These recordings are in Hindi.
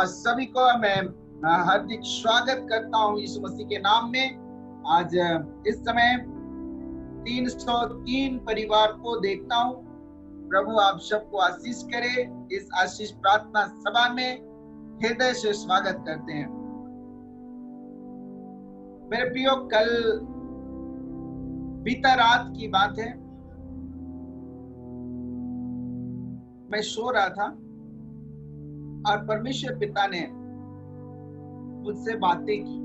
सभी को मैं हार्दिक स्वागत करता हूं यीशु मसीह के नाम में। आज इस समय 303 परिवार को देखता हूं। प्रभु आप सबको आशीष करे। इस आशीष प्रार्थना सभा में हृदय से स्वागत करते हैं। मेरे प्रियो, कल बीता रात की बात है, मैं सो रहा था और परमेश्वर पिता ने मुझसे बातें की,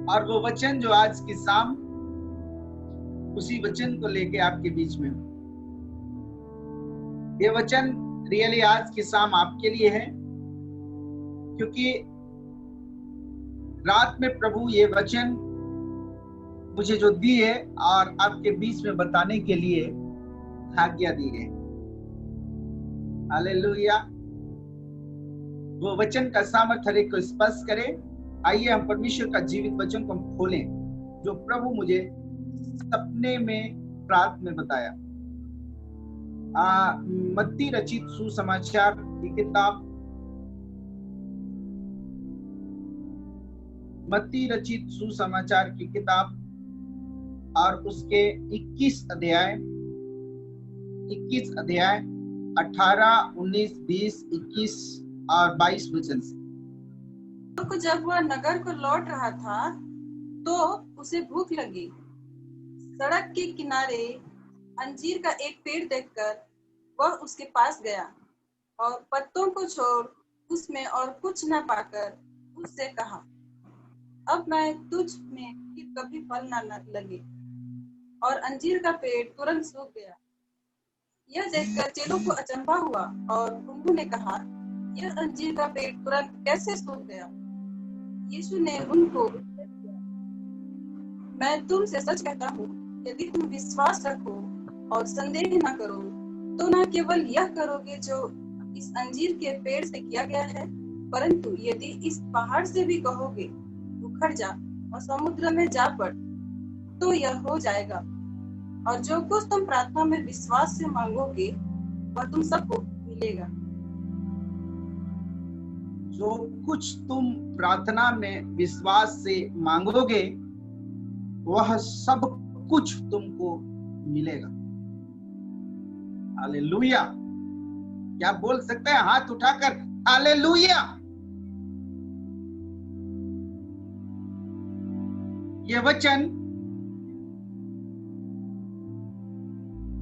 और वो वचन जो आज की शाम उसी वचन को लेके आपके बीच में हूं। ये वचन रियली आज की शाम आपके लिए है, क्योंकि रात में प्रभु ये वचन मुझे जो दी है और आपके बीच में बताने के लिए आज्ञा दी है। हालेलुया। वो वचन का सामर्थ्य हर एक को स्पर्श करे। आइए हम परमेश्वर का जीवित वचन को हम खोलें, जो प्रभु मुझे सपने में रात में बताया। मत्ती रचित सुसमाचार की किताब, मत्ती रचित सुसमाचार की किताब और उसके 21 अध्याय 18, 19, 20, 21 और 22 वचन से। जब वह नगर को लौट रहा था तो उसे भूख लगी। सड़क के किनारे अंजीर का एक पेड़ देखकर वह उसके पास गया और पत्तों को छोड़ उसमें और कुछ न पाकर उससे कहा, अब मैं तुझ में फिर कभी फल न लगे। और अंजीर का पेड़ तुरंत सूख गया। यह देखकर चेलों को अचंभा हुआ और उन्होंने कहा, यह अंजीर का पेड़ तुरंत कैसे सूख गया? यीशु ने उनको उत्तर दिया, मैं तुमसे सच कहता हूँ, यदि तुम विश्वास रखो और संदेह न करो तो न केवल यह करोगे जो इस अंजीर के पेड़ से किया गया है, परंतु यदि इस पहाड़ से भी कहोगे उखड़ जा और समुद्र में जा पड़, तो यह हो जाएगा। और जो कुछ तुम प्रार्थना में विश्वास से मांगोगे वह तुम सबको मिलेगा। जो कुछ तुम प्रार्थना में विश्वास से मांगोगे वह सब कुछ तुमको मिलेगा। हालेलुया। क्या बोल सकते हैं हाथ उठाकर? हालेलुया। ये वचन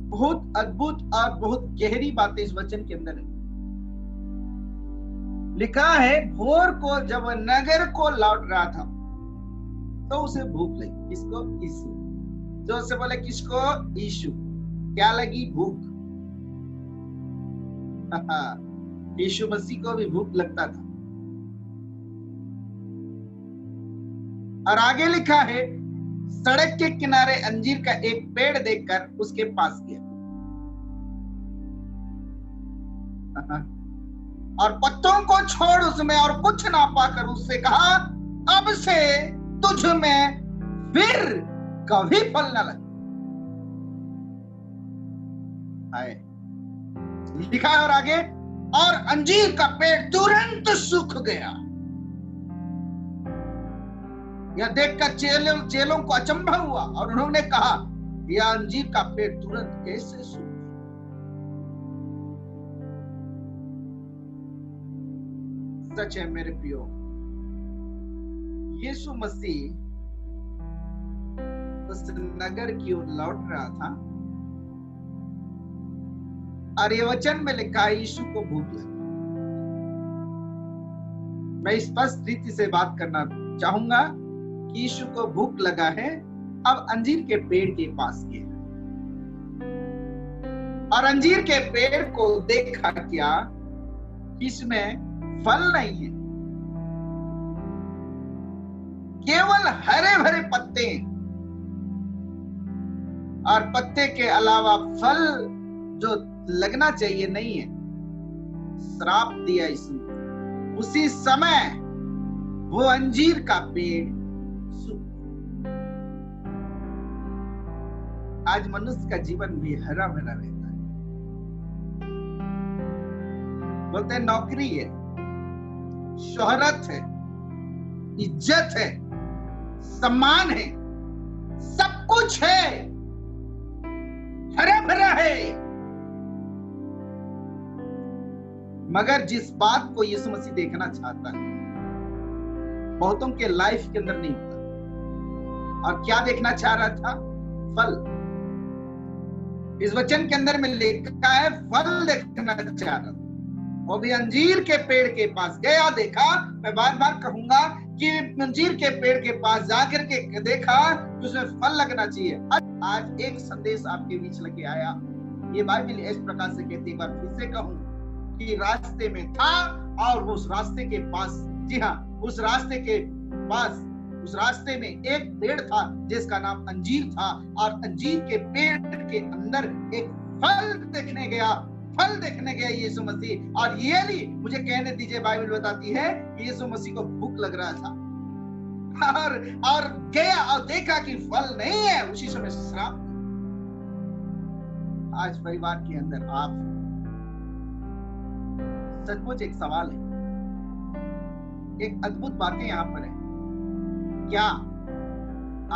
बहुत अद्भुत और बहुत गहरी बातें इस वचन के अंदर है। लिखा है, भोर को जब नगर को लौट रहा था तो उसे भूख लगी। किसको? यीशु। जो से बोले किसको? यीशु। क्या लगी? भूख। यीशु मसीह को भी भूख लगता था। और आगे लिखा है, सड़क के किनारे अंजीर का एक पेड़ देखकर उसके पास गया और पत्तों को छोड़ उसमें और कुछ ना पाकर उससे कहा, अब से तुझ में फिर कभी फल न लगे। लिखा है और आगे, और अंजीर का पेड़ तुरंत सूख गया। यह देखकर चेलों को अचंभा हुआ और उन्होंने कहा, यह अंजीर का पेड़ तुरंत कैसे सूख गया? सच है मेरे प्रियो, यीशु मसीह उस नगर की ओर लौट रहा था और ये वचन में लिखा है, यीशु को भूख लगी। मैं स्पष्ट रीति से बात करना चाहूंगा कि यीशु को भूख लगा है। अब अंजीर के पेड़ के पास गया और अंजीर के पेड़ को देखा क्या, इसमें फल नहीं है, केवल हरे भरे पत्ते और पत्ते के अलावा फल जो लगना चाहिए नहीं है। श्राप दिया इसने। उसी समय वो अंजीर का पेड़ सूख। आज मनुष्य का जीवन भी हरा भरा रहता है, बोलते हैं नौकरी है, शोहरत है, इज्जत है, सम्मान है, सब कुछ है, हरा भरा है, मगर जिस बात को यीशु मसीह देखना चाहता है बहुतों के लाइफ के अंदर नहीं होता। और क्या देखना चाह रहा था? फल। इस वचन के अंदर में लिखा है फल देखना चाह रहा था। वो भी अंजीर के पेड़ के पास गया, देखा। मैं बार बार कहूंगा कि अंजीर के पेड़ के पास जाकर के देखा कि उसमें फल लगना चाहिए। आज एक संदेश आपके बीच लेके आया। ये बाइबल इस प्रकार से कहती है, एक बार फिर से कहूं कि रास्ते में था और उस रास्ते के पास, जी हाँ, उस रास्ते के पास, उस रास्ते में एक पेड़ था जिसका नाम अंजीर था। और अंजीर के पेड़ के अंदर एक फल देखने गया यीशु मसीह। और ये भी मुझे कहने दीजिए, बाइबल बताती है कि यीशु मसीह को भूख लग रहा था और गया और देखा कि फल नहीं है, उसी समय श्राप। आज परिवार के अंदर आप सचमुच एक सवाल है, एक अद्भुत बातें यहां पर है। क्या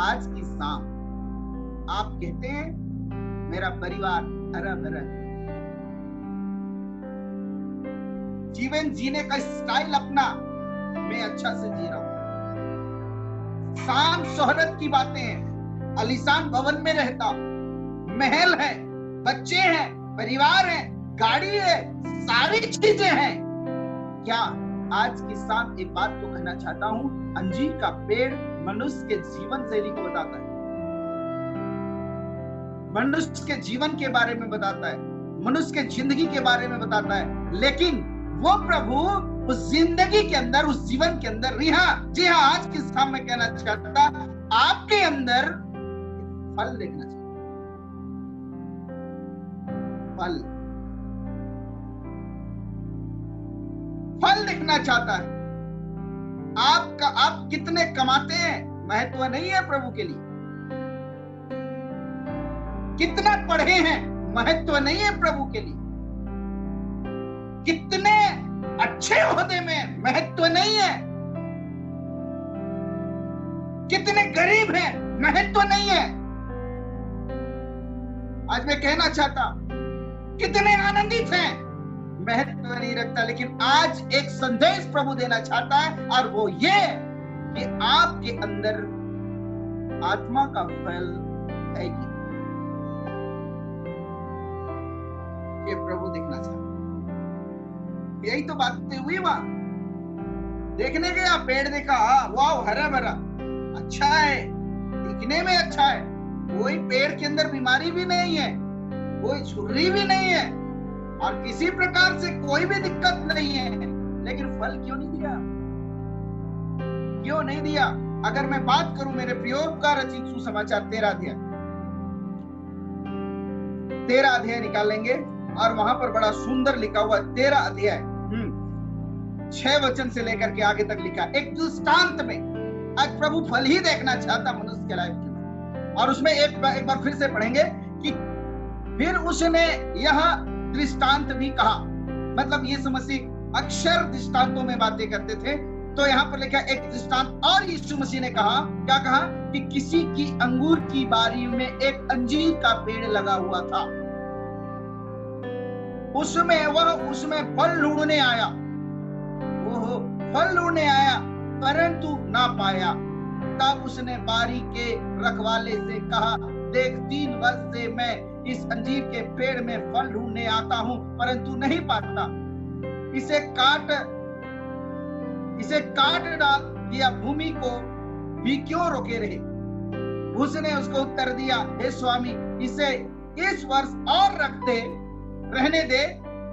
आज की शाम आप कहते हैं मेरा परिवार हरा भरा है, जीवन जीने का स्टाइल अपना मैं अच्छा से जी रहा हूं, शान शोहरत की बातें हैं, आलीशान भवन में रहता, महल है, बच्चे हैं, परिवार है, गाड़ी है, सारी चीजें हैं। क्या आज की शाम एक बात को कहना चाहता हूं, अंजीर का पेड़ मनुष्य के जीवन शैली को बताता है, मनुष्य के जीवन के बारे में बताता है, मनुष्य के जिंदगी के बारे में बताता है, लेकिन वो प्रभु उस जिंदगी के अंदर, उस जीवन के अंदर, जी हाँ, आज की शाम में कहना चाहता आपके अंदर फल देखना चाहिए। फल दिखना चाहता है। आप कितने कमाते हैं महत्व नहीं है प्रभु के लिए, कितना पढ़े हैं महत्व नहीं है प्रभु के लिए, कितने अच्छे ओहदे में महत्व नहीं है, कितने गरीब हैं महत्व नहीं है। आज मैं कहना चाहता कितने आनंदित हैं महत्व नहीं रखता। लेकिन आज एक संदेश प्रभु देना चाहता है, और वो ये कि आपके अंदर आत्मा का फल है कि ये प्रभु देखना चाहता है। यही तो बातें हुई वहां, देखने गया, पेड़ देखा, वाह हरा भरा, अच्छा है, दिखने में अच्छा है, कोई पेड़ के अंदर बीमारी भी नहीं है, कोई झुर्री भी नहीं है, और किसी प्रकार से कोई भी दिक्कत नहीं है, लेकिन फल क्यों नहीं दिया? क्यों नहीं दिया? अगर मैं बात करूं मेरे प्रियो का रचित सुसमाचार 13 अध्याय निकालेंगे, और वहां पर बड़ा सुंदर लिखा हुआ 13 अध्याय 6 वचन से लेकर के आगे तक लिखा। एक दृष्टांत में आज प्रभु फल ही देखना चाहता मनुष्य के लाइफ में। और उसमें एक बार फिर से पढ़ेंगे कि फिर उसने यह दृष्टांत भी कहा, मतलब यीशु मसीह अक्षर दृष्टांतों में बातें करते थे, तो यहाँ पर लिखा एक दृष्टांत। और यीशु मसीह ने कहा, क्या कहा? कि किसी की अंगूर की बारी में एक अंजीर का पेड़ लगा हुआ था, उसमें फल ढूंढने आया, वो फल ढूंढने आया परंतु ना पाया। तब उसने बारी के रखवाले से कहा, देख 3 वर्ष से मैं इस अंजीर के पेड़ में फल ढूंढने आता हूं परंतु नहीं पाता, इसे काट डाल या भूमि को भी क्यों रोके रहे? उसने उसको उत्तर दिया, हे स्वामी, इसे इस वर्ष और रहने दे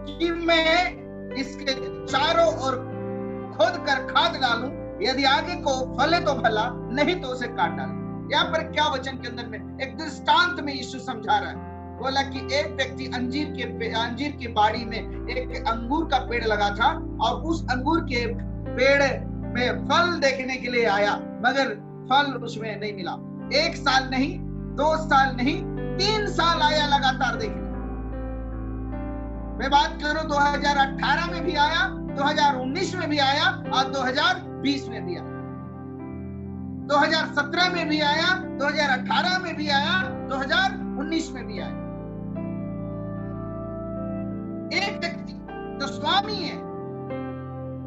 कि मैं इसके चारों ओर खोद कर खाद डालूं, यदि आगे को फले तो भला, नहीं तो उसे काट डाल। यहाँ पर क्या वचन के अंदर में एक दृष्टांत में यीशु समझा रहा है। बोला कि एक व्यक्ति अंजीर की बाड़ी में एक अंगूर का पेड़ लगा था, और उस अंगूर के पेड़ में फल देखने के लिए आया, मगर फल उसमें नहीं मिला। 1 साल नहीं, 2 साल नहीं, 3 साल आया लगातार देखने, मैं बात करूं 2018 में भी आया, 2019 में भी आया और 2020 में भी आया, 2017 में भी आया, 2018 में भी आया, 2019 में भी आया। एक व्यक्ति जो स्वामी है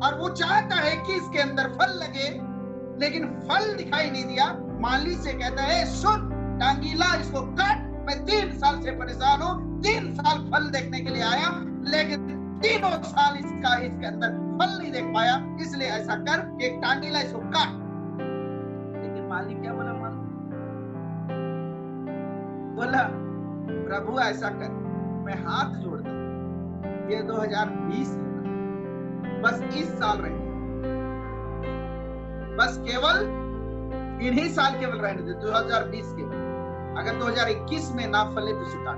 और वो चाहता है कि इसके अंदर फल लगे, लेकिन फल दिखाई नहीं दिया। माली से कहता है, सुन टांगीला, इसको काट, मैं 3 साल से परेशान हूं, 3 साल फल देखने के लिए आया, लेकिन 3 साल इसके अंदर फल नहीं देख पाया, इसलिए ऐसा कर कि एक टांगीला इसको काट। लेकिन माली क्या बोला? बोला, प्रभु ऐसा कर, मैं हाथ जोड़ता हूं, ये 2020 है, बस इस साल रहने, बस केवल इन्हीं साल केवल रहने दे, 2020 केवल। अगर 2021 में ना फले तो सुटा।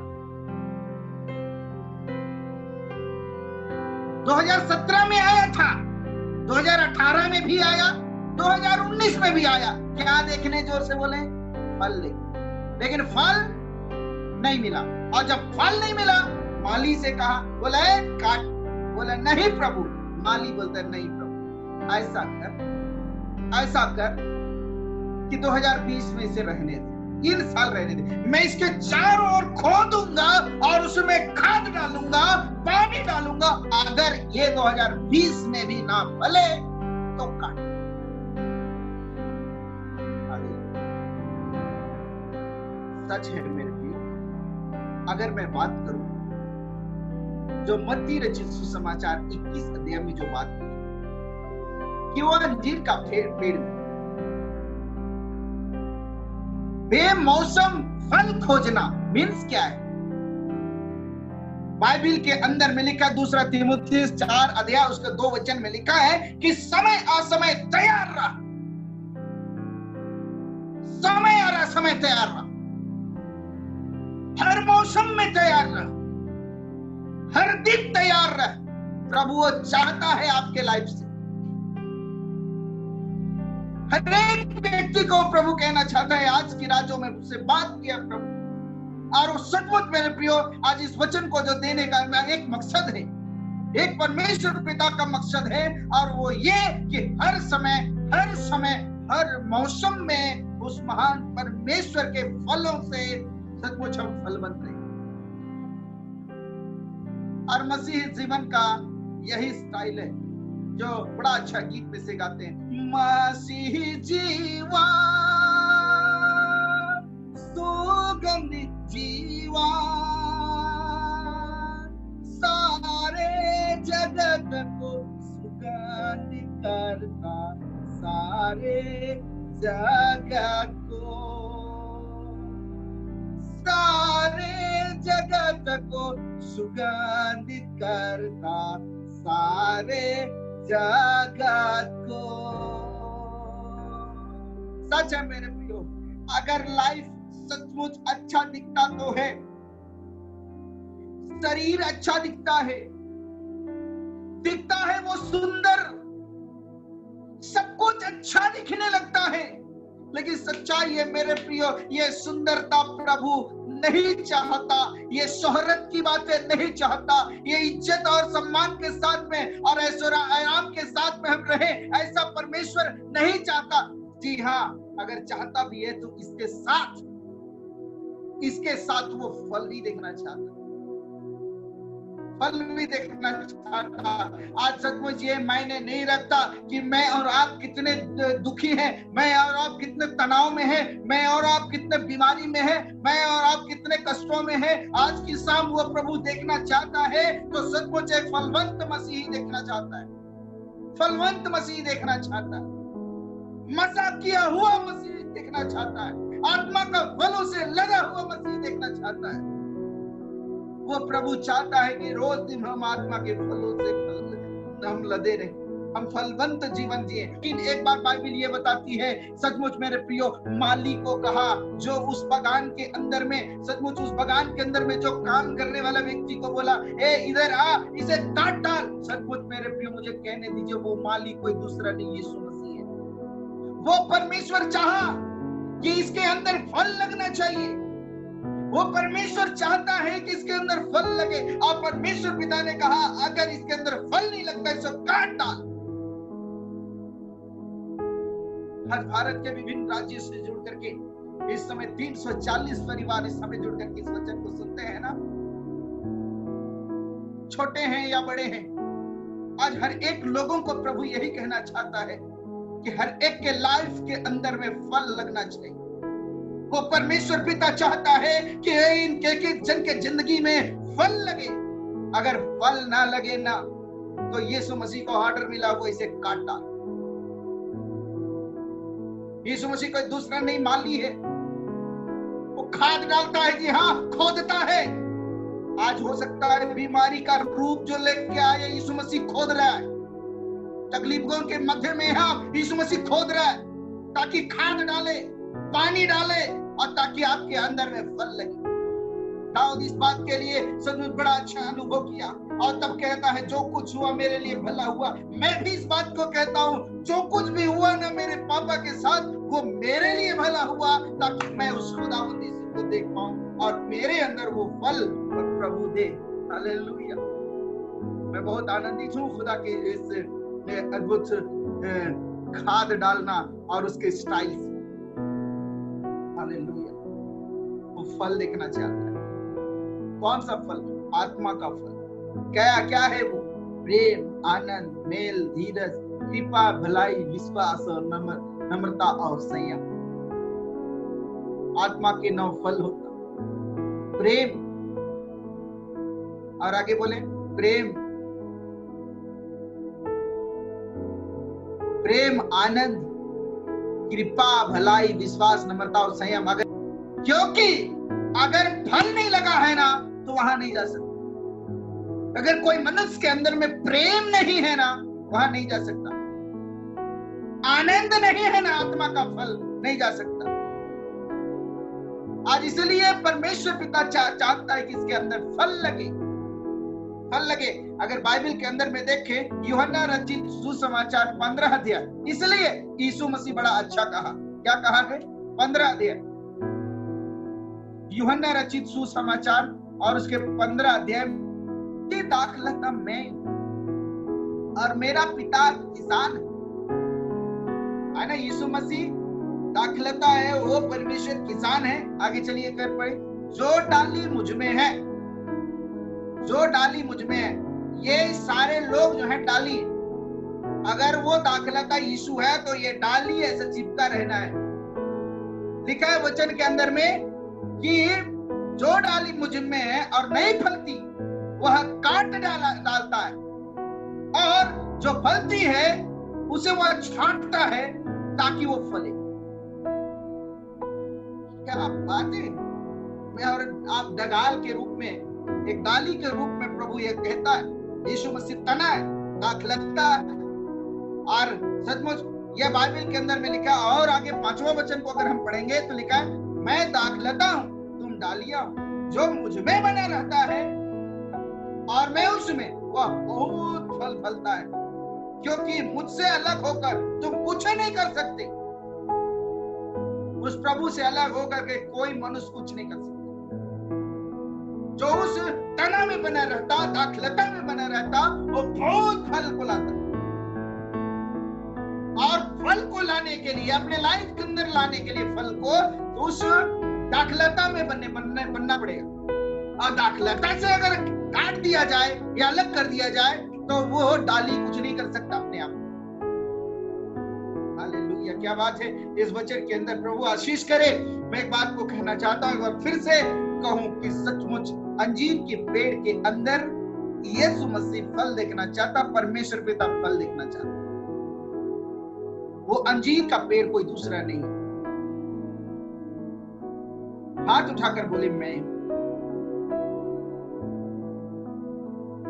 2017 में आया था, 2018 में भी आया, 2019 में भी आया। क्या देखने? जोर से बोले, फल लेकिन फल नहीं मिला। और जब फल नहीं मिला, माली से कहा, बोला काट, बोला नहीं प्रभु। माली बोलता है, नहीं प्रभु, ऐसा कर कि 2020 में इसे रहने दे, 3 साल रहने दे, मैं इसके चारों ओर खोदूंगा और उसमें खाद डालूंगा, पानी डालूंगा, अगर ये 2020 में भी ना फले तो काट। सच है मेरे प्रिय, अगर मैं बात करूं जो मत्ती रचित सुसमाचार 21 अध्याय में जो बात की कि वो अंजीर का पेड़ बेमौसम फल खोजना मीन्स क्या है? बाइबल के अंदर में लिखा, 2 तीमुथियुस 4 अध्याय उसके 2 वचन में लिखा है कि समय असमय तैयार रहा, समय और असमय तैयार रहा, हर मौसम में तैयार रहा, हर दिन तैयार रहा। प्रभु वो चाहता है आपके लाइफ से, हर एक व्यक्ति को प्रभु कहना चाहता है। आज की रातों में मुझसे बात किया प्रभु, और वो सचमुच मेरे प्रियो, आज इस वचन को जो देने का एक मकसद है, एक परमेश्वर पिता का मकसद है, और वो ये कि हर समय हर मौसम में उस महान परमेश्वर के फलों से सचमुच हम फलवंत रहे। और मसीह जीवन का यही स्टाइल है जो बड़ा अच्छा गीत में से गाते हैं, मसीह जीवा सुगंधित जीवा, सारे जगत को सुगंधित करता, सारे जगत को, सारे जगत को सुगंधित करता, सारे जगत को। सच है मेरे प्रियो, अगर लाइफ सचमुच अच्छा दिखता तो है, शरीर अच्छा दिखता है वो सुंदर, सब कुछ अच्छा दिखने लगता है, लेकिन सच्चाई है मेरे प्रियो, ये सुंदरता प्रभु नहीं चाहता, ये शोहरत की बातें नहीं चाहता, ये इज्जत और सम्मान के साथ में और ऐश्वर्य आराम के साथ में हम रहे, ऐसा परमेश्वर नहीं चाहता। जी हाँ, अगर चाहता भी है तो इसके साथ वो फल नहीं देखना चाहता, फल भी देखना चाहता। आज सचमुच ये मायने नहीं रखता कि मैं और आप कितने दुखी हैं, मैं और आप कितने तनाव में हैं, मैं और आप कितने बीमारी में हैं, मैं और आप कितने कष्टों में हैं। आज की शाम वो प्रभु देखना चाहता है तो सचमुच एक फलवंत मसीह देखना चाहता है, फलवंत मसीह देखना चाहता है, मसा किया हुआ मसीह देखना चाहता है, आत्मा का फलों से लगा हुआ मसीह देखना चाहता है। वो प्रभु चाहता है कि रोज दिन हम आत्मा के फलों से हम लदे रहे, हम फलवंत जीवन जिए। लेकिन एक बार बाइबल ये बताती है, सचमुच मेरे प्रियो, माली को कहा जो उस बगान के अंदर में, सचमुच उस बगान के अंदर में जो काम करने वाला व्यक्ति को बोला, ए इधर आ, इसे काट डाल। सचमुच मेरे प्रियो, मुझे कहने दीजिए, वो माली कोई दूसरा नहीं, यीशु मसीह है। वो परमेश्वर चाहा कि इसके अंदर फल लगना चाहिए, वो परमेश्वर चाहता है कि इसके अंदर फल लगे, और परमेश्वर पिता ने कहा अगर इसके अंदर फल नहीं लगता इसको काट डाल। आज भारत के विभिन्न राज्यों से जुड़ करके इस समय 340 परिवार इस समय जुड़ करके इस वचन को सुनते हैं ना, छोटे हैं या बड़े हैं। आज हर एक लोगों को प्रभु यही कहना चाहता है कि हर एक के लाइफ के अंदर में फल लगना चाहिए। वो परमेश्वर पिता चाहता है कि इनके एक जन के जिंदगी में फल लगे। अगर फल ना लगे ना तो यीशु मसीह को ऑर्डर मिला वो इसे काट डाल। यीशु मसीह कोई दूसरा नहीं माली है, वो खाद डालता है, जी हाँ खोदता है। आज हो सकता है बीमारी का रूप जो लेके आए यीशु मसीह खोद रहा है, तकलीफों के मध्य में यीशु मसीह खोद रहा है ताकि खाद डाले, पानी डाले और ताकि आपके अंदर में फल लगे। दाऊद इस बात के लिए सचमुच बड़ा अच्छा अनुभव किया और तब कहता है जो कुछ हुआ मेरे लिए भला हुआ। मैं भी इस बात को कहता हूँ जो कुछ भी हुआ ना मेरे पापा के साथ वो मेरे लिए भला हुआ, ताकि मैं उस खुदावंद यीशु को देख पाऊं और मेरे अंदर वो फल प्रभु दे। हालेलुया। मैं बहुत आनंदित हूँ खुदा के इस अद्भुत खाद डालना और उसके स्टाइल से। हालेलुया। वो फल देखना चाहता है। कौन सा फल? आत्मा का फल। क्या है वो? प्रेम, आनंद, मेल, धीरज, कृपा, भलाई, विश्वास और नम्रता और संयम। आत्मा के 9 फल होता। प्रेम, और आगे बोले प्रेम, आनंद, कृपा, भलाई, विश्वास, नम्रता और संयम। क्योंकि अगर फल नहीं लगा है ना तो वहां नहीं जा सकता। अगर कोई मनुष्य के अंदर में प्रेम नहीं है ना वहां नहीं जा सकता, आनंद नहीं है ना आत्मा का फल नहीं जा सकता। आज इसलिए परमेश्वर पिता चाहता है कि इसके अंदर फल लगे। अगर बाइबल के अंदर में देखें यूहन्ना रचित सुसमाचार 15 अध्याय, इसलिए यीशु मसीह बड़ा अच्छा कहा। क्या कहा है? 15 अध्याय यूहन्ना रचित सुसमाचार और उसके 15 अध्याय। दाखलता मैं और मेरा पिता किसान है ना। यीशु मसीह दाखलता है, वो परमेश्वर किसान है। आगे चलिए कर पढ़े। जो डाली मुझ में है, ये सारे लोग जो है डाली। अगर वो दाखलता यीशु है तो ये डाली ऐसे चिपका रहना है। लिखा है वचन के अंदर में कि जो डाली मुझ में है और नहीं फलती वह काट डालता है, और जो फलती है उसे वह छांटता है ताकि वो फले। क्या बात है। मैं और आप डगाल के रूप में, एक डाली के रूप में प्रभु ये कहता है। यीशु मसीह तना है, दाखलता है। और सचमुच यह बाइबल के अंदर में लिखा। और आगे 5वां वचन को अगर हम पढ़ेंगे तो लिखा है मैं दाखलता हूं तुम डालियां हो, जो मुझ में बना रहता है और मैं उसमें, वह बहुत फल फलता है, क्योंकि मुझसे अलग होकर तुम कुछ नहीं कर सकते। उस प्रभु से अलग होकर के कोई मनुष्य कुछ नहीं कर सकता। जो उस तना में बना रहता, दाखलता में बना रहता, वो बहुत फल को लाता। और फल को लाने के लिए, अपने लाइफ के अंदर लाने के लिए फल को, तो उस दाखलता में बनना पड़ेगा। और दाखलता से अगर काट दिया जाए या अलग कर दिया जाए तो वो डाली कुछ नहीं कर सकता अपने आप। हालेलुया। क्या बात है। इस वचन के अंदर प्रभु आशीष करे। मैं एक बात को कहना चाहता हूं और फिर से कहूं कि सचमुच अंजीर के पेड़ के अंदर यीशु मसीह फल देखना चाहता, परमेश्वर पिता फल देखना चाहता। वो अंजीर का पेड़ कोई दूसरा नहीं। हाथ उठाकर बोले मैं।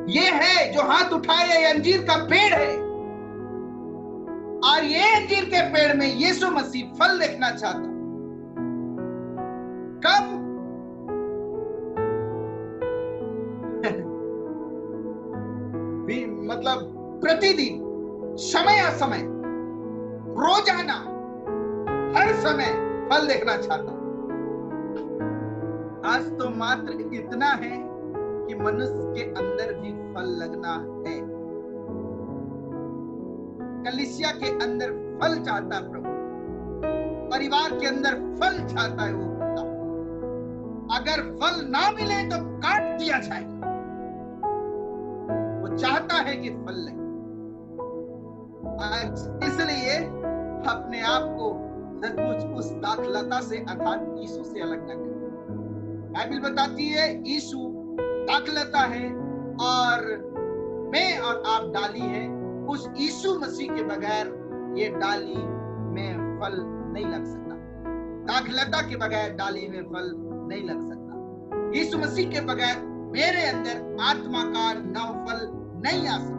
ये है जो हाथ उठाए, ये अंजीर का पेड़ है, और ये अंजीर के पेड़ में यीशु मसीह फल देखना चाहता। कब? भी मतलब प्रतिदिन, समय असमय, रोजाना, हर समय फल देखना चाहता। आज तो मात्र इतना है कि मनुष्य के अंदर भी फल लगना है। कलीसिया के अंदर फल चाहता है प्रभु, परिवार के अंदर फल चाहता है वो पिता। अगर फल ना मिले तो काट दिया जाएगा। वो चाहता है कि फल लगे। आज इसलिए अपने आप को सचमुच उस दाखलता से अर्थात यीशु से अलग न करें। बाइबल बताती है यीशु दाखलता है और मैं और आप डाली है। उस यीशु मसीह के बगैर ये डाली में फल नहीं लग सकता। दाखलता के बगैर डाली में फल नहीं लग सकता। यीशु मसीह के बगैर मेरे अंदर आत्मा का नव फल नहीं आ सकता।